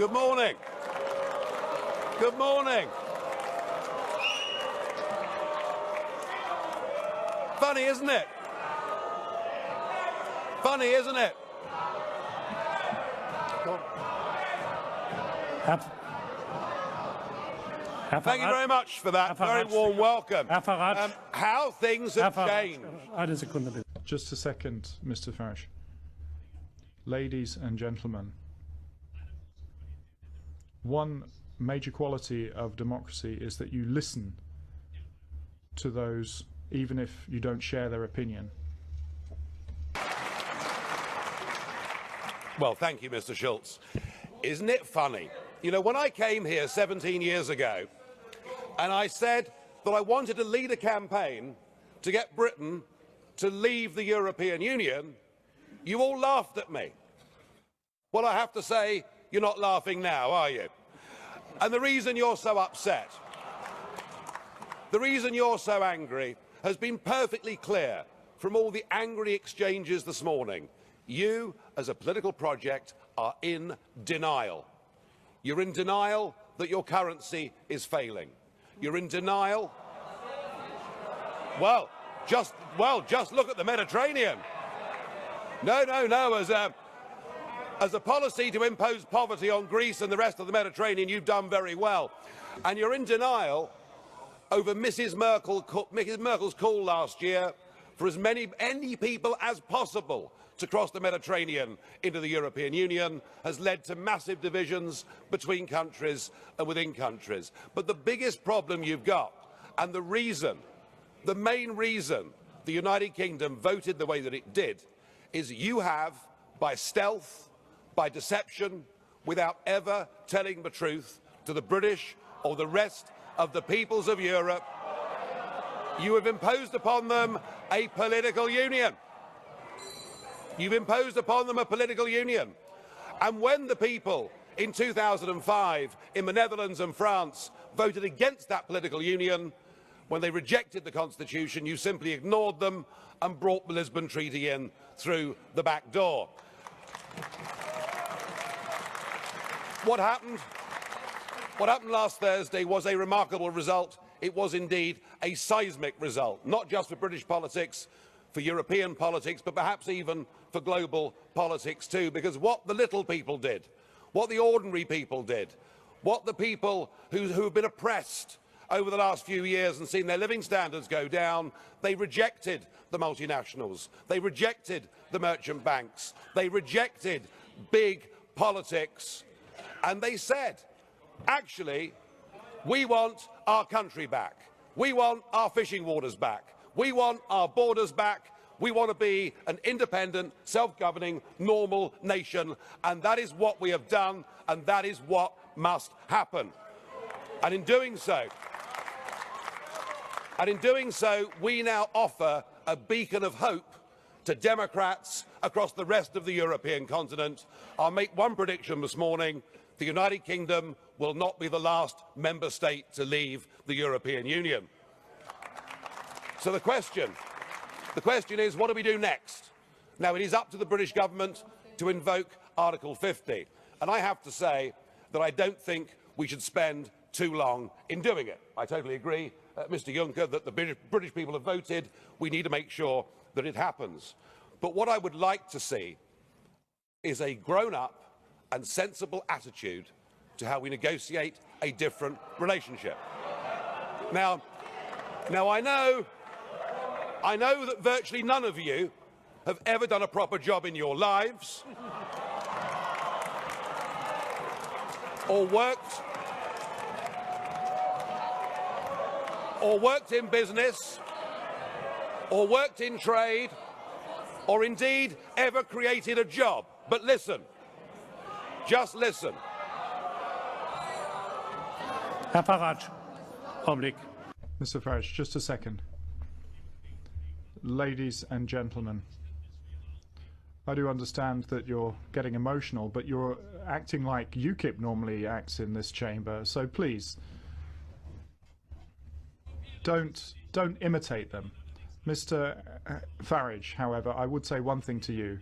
Good morning. Good morning. Funny, isn't it? Funny, isn't it? Thank you very much for that very warm welcome. How things have changed. Just a second, Mr. Farage. Ladies and gentlemen, one major quality of democracy is that you listen to those even if you don't share their opinion. Well, thank you, Mr. Schultz. Isn't it funny? You know, when I came here 17 years ago and I said that I wanted to lead a campaign to get Britain to leave the European Union, you all laughed at me. Well, I have to say, you're not laughing now, are you? And the reason you're so upset, the reason you're so angry, has been perfectly clear from all the angry exchanges this morning. You, as a political project, are in denial. You're in denial that your currency is failing. You're in denial. Well, just look at the Mediterranean. No. As a policy to impose poverty on Greece and the rest of the Mediterranean, you've done very well. And you're in denial over Mrs. Merkel's call last year for as many people as possible to cross the Mediterranean into the European Union has led to massive divisions between countries and within countries. But the biggest problem you've got, and the main reason the United Kingdom voted the way that it did, is you have, by stealth, by deception, without ever telling the truth to the British or the rest of the peoples of Europe, you have imposed upon them a political union. You've imposed upon them a political union. And when the people in 2005 in the Netherlands and France voted against that political union, when they rejected the Constitution, you simply ignored them and brought the Lisbon Treaty in through the back door. What happened last Thursday was a remarkable result. It was indeed a seismic result, not just for British politics, for European politics, but perhaps even for global politics too, because what the little people did, what the ordinary people did, what the people who have been oppressed over the last few years and seen their living standards go down, they rejected the multinationals, they rejected the merchant banks, they rejected big politics, and they said, actually, we want our country back. We want our fishing waters back. We want our borders back. We want to be an independent, self-governing, normal nation. And that is what we have done, and that is what must happen. And in doing so, we now offer a beacon of hope to Democrats across the rest of the European continent. I'll make one prediction this morning. The United Kingdom will not be the last member state to leave the European Union. So the question is, what do we do next? Now, it is up to the British government to invoke Article 50. And I have to say that I don't think we should spend too long in doing it. I totally agree, Mr. Juncker, that the British people have voted. We need to make sure that it happens. But what I would like to see is a grown-up and sensible attitude to how we negotiate a different relationship. Now I know that virtually none of you have ever done a proper job in your lives, or worked in business, or worked in trade, or indeed ever created a job. But listen. Just listen. Herr Farage, Augenblick. Mr. Farage, just a second. Ladies and gentlemen, I do understand that you're getting emotional, but you're acting like UKIP normally acts in this chamber, so please, don't imitate them. Mr. Farage, however, I would say one thing to you.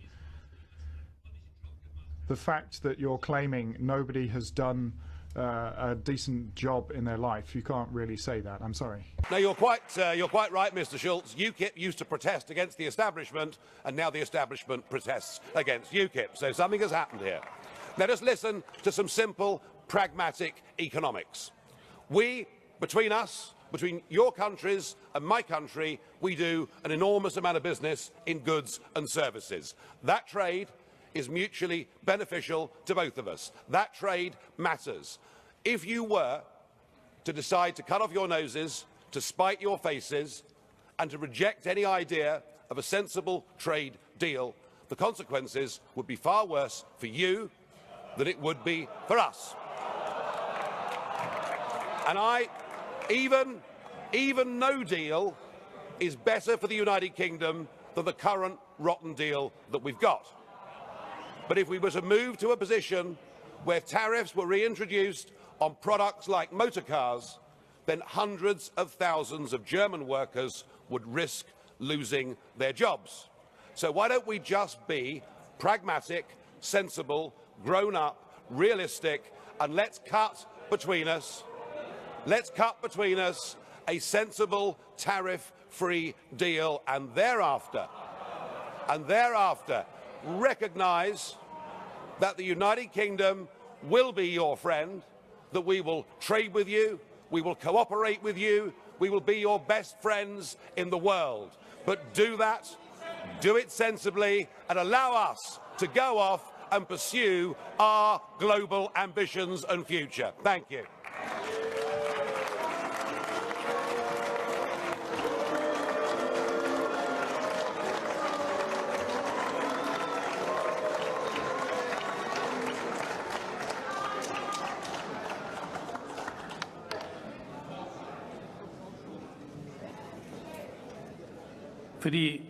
the fact that you're claiming nobody has done a decent job in their life, you can't really say that. I'm sorry. No, you're quite right, Mr. Schultz. UKIP used to protest against the establishment, and now the establishment protests against UKIP. So something has happened here. Let us listen to some simple, pragmatic economics. We, between us, between your countries and my country, we do an enormous amount of business in goods and services. That trade is mutually beneficial to both of us. That trade matters. If you were to decide to cut off your noses, to spite your faces, and to reject any idea of a sensible trade deal, the consequences would be far worse for you than it would be for us. And even no deal is better for the United Kingdom than the current rotten deal that we've got. But if we were to move to a position where tariffs were reintroduced on products like motor cars, then hundreds of thousands of German workers would risk losing their jobs. So why don't we just be pragmatic, sensible, grown-up, realistic, and let's cut between us a sensible tariff-free deal, and thereafter recognise that the United Kingdom will be your friend, that we will trade with you, we will cooperate with you, we will be your best friends in the world. But do that, do it sensibly, and allow us to go off and pursue our global ambitions and future. Thank you. Für die